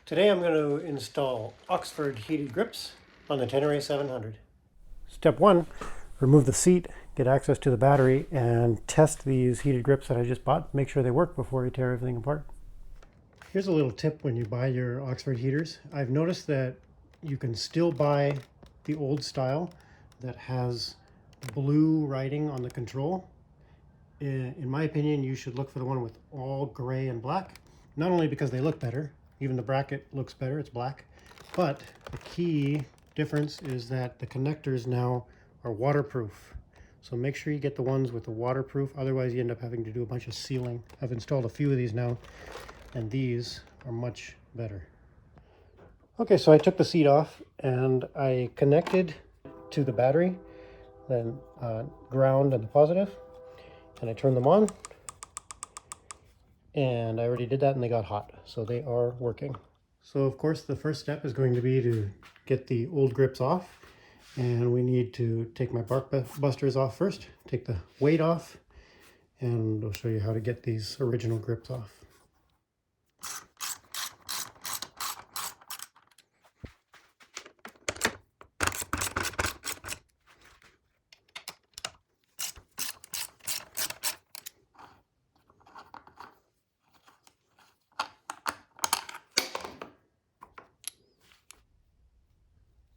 Today I'm going to install Oxford heated grips on the Tenere 700. Step one, remove the seat, get access to the battery, and test these heated grips that I just bought. Make sure they work before you tear everything apart. Here's a little tip when you buy your Oxford heaters. I've noticed that you can still buy the old style that has blue writing on the control. In my opinion, you should look for the one with all gray and black, not only because they look better, even the bracket looks better, it's black, but the key difference is that the connectors now are waterproof. So make sure you get the ones with the waterproof, otherwise you end up having to do a bunch of sealing. I've installed a few of these now, and these are much better. Okay, so I took the seat off and I connected to the battery, then ground and the positive, and I turned them on. And I already did that and they got hot, so they are working. So of course the first step is going to be to get the old grips off, and we need to take my bark busters off first, take the weight off, and I'll show you how to get these original grips off.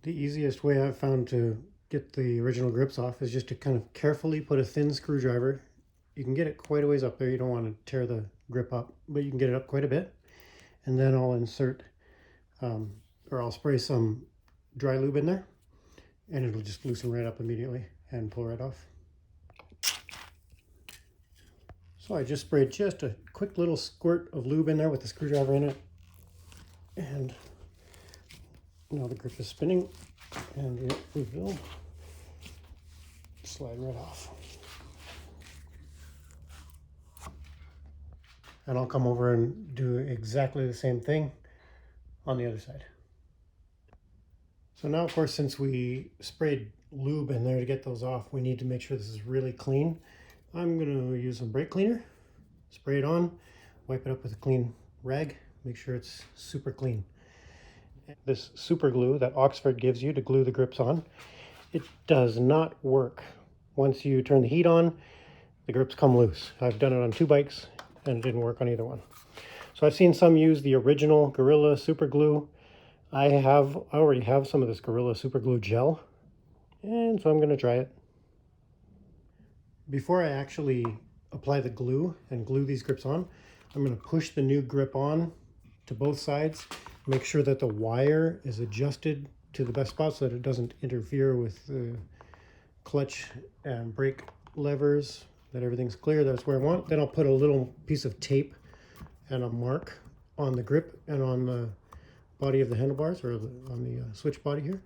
The easiest way I've found to get the original grips off is just to kind of carefully put a thin screwdriver. You can get it quite a ways up there. You don't want to tear the grip up, but you can get it up quite a bit. And then I'll insert, or I'll spray some dry lube in there, and it'll just loosen right up immediately and pull right off. So I just sprayed just a quick little squirt of lube in there with the screwdriver in it, and now the grip is spinning, and it will slide right off. And I'll come over and do exactly the same thing on the other side. So now, of course, since we sprayed lube in there to get those off, we need to make sure this is really clean. I'm going to use some brake cleaner, spray it on, wipe it up with a clean rag, make sure it's super clean. This super glue that Oxford gives you to glue the grips on, it does not work. Once you turn the heat on, the grips come loose. I've done it on 2 bikes and it didn't work on either one. So I've seen some use the original Gorilla super glue. I already have some of this Gorilla super glue gel, and so I'm going to try it. Before I actually apply the glue and glue these grips on, I'm going to push the new grip on to both sides. Make sure that the wire is adjusted to the best spot so that it doesn't interfere with the clutch and brake levers, that everything's clear. That's where I want. Then I'll put a little piece of tape and a mark on the grip and on the body of the handlebars, or on the switch body here,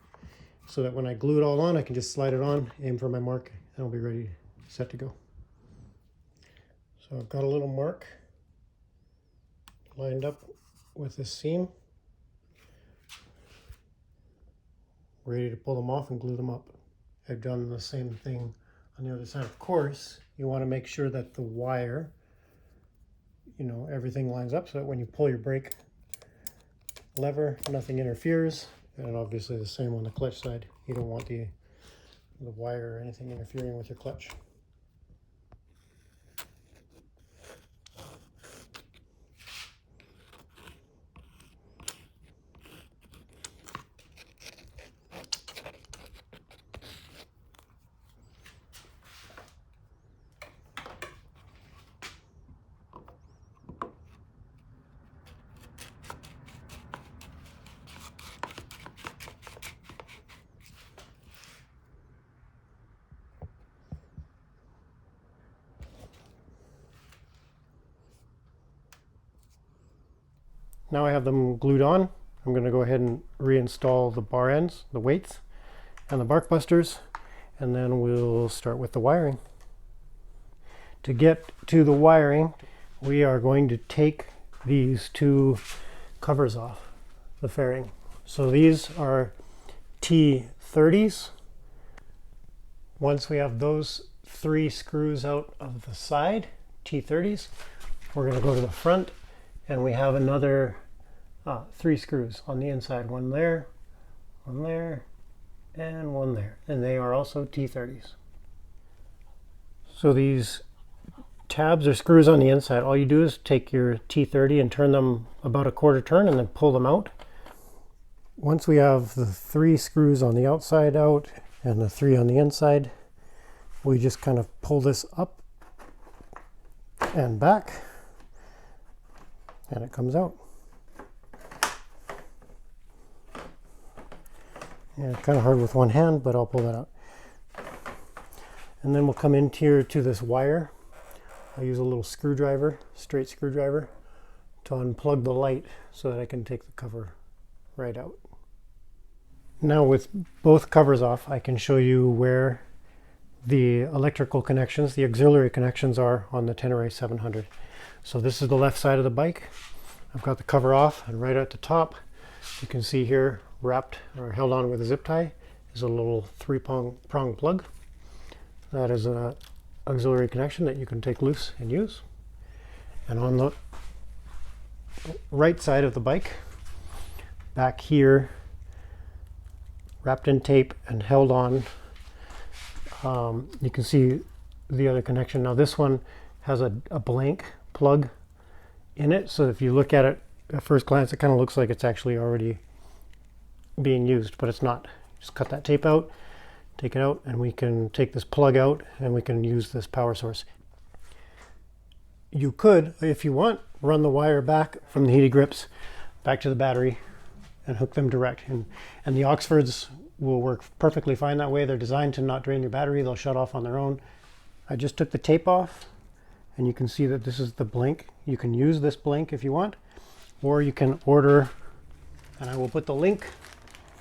so that when I glue it all on, I can just slide it on, aim for my mark, and I'll be ready, set to go. So I've got a little mark lined up with this seam, ready to pull them off and glue them up. I've done the same thing on the other side. Of course, you want to make sure that the wire, everything lines up so that when you pull your brake lever, nothing interferes. And obviously the same on the clutch side. You don't want the wire or anything interfering with your clutch. Now I have them glued on. I'm going to go ahead and reinstall the bar ends, the weights, and the bark busters, and then we'll start with the wiring. To get to the wiring, we are going to take these 2 covers off the fairing. So these are T30s. Once we have those 3 screws out of the side, T30s, we're going to go to the front, and we have another 3 screws on the inside, one there, and one there, and they are also T30s. So these tabs or screws on the inside, all you do is take your T30 and turn them about a quarter turn and then pull them out. Once we have the 3 screws on the outside out and the 3 on the inside, we just kind of pull this up and back, and it comes out. Yeah, it's kind of hard with one hand, but I'll pull that out. And then we'll come in here to this wire. I'll use a little screwdriver, straight screwdriver, to unplug the light so that I can take the cover right out. Now with both covers off, I can show you where the electrical connections, the auxiliary connections are on the Tenere 700. So this is the left side of the bike. I've got the cover off, and right at the top, you can see here, wrapped or held on with a zip tie, is a little 3-prong plug. That is an auxiliary connection that you can take loose and use. And on the right side of the bike, back here, wrapped in tape and held on, you can see the other connection. Now this one has a blank plug in it, so if you look at it at first glance, it kind of looks like it's actually already being used, but it's not. Just cut that tape out, take it out, and we can take this plug out and we can use this power source. You could, if you want, run the wire back from the heated grips back to the battery and hook them direct. And the Oxfords will work perfectly fine that way. They're designed to not drain your battery. They'll shut off on their own. I just took the tape off, and you can see that this is the blank. You can use this blank if you want, or you can order, and I will put the link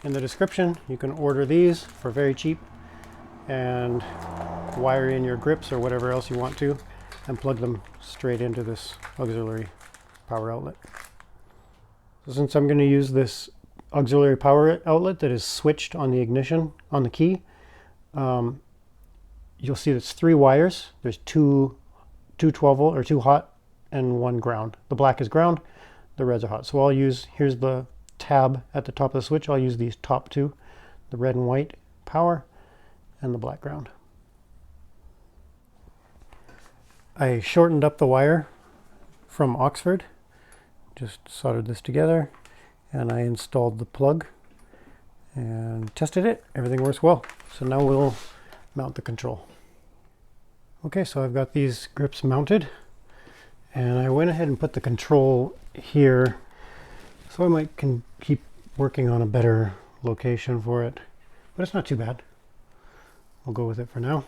in the description. You can order these for very cheap and wire in your grips or whatever else you want to and plug them straight into this auxiliary power outlet. So since I'm going to use this auxiliary power outlet that is switched on the ignition on the key, you'll see there's 3 wires. There's two 12 volt or 2 hot and 1 ground. The black is ground, the reds are hot. So I'll use, here's the tab at the top of the switch. I'll use these top 2, the red and white power and the black ground. I shortened up the wire from Oxford, just soldered this together, and I installed the plug and tested it. Everything works well. So now we'll mount the control. Okay, so I've got these grips mounted, and I went ahead and put the control here, so I might keep working on a better location for it, but it's not too bad. We'll go with it for now.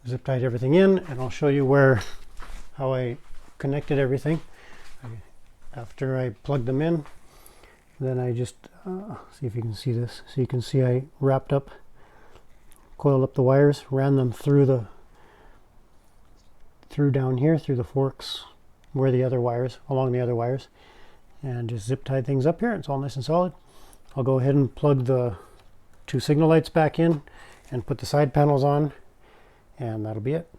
Zip tied everything in, and I'll show you how I connected everything. After I plugged them in, then I just see if you can see this. So you can see I coiled up the wires, ran them through down here, through the forks where the other wires, along the other wires, and just zip tied things up here. It's all nice and solid. I'll go ahead and plug the 2 signal lights back in and put the side panels on, and that'll be it.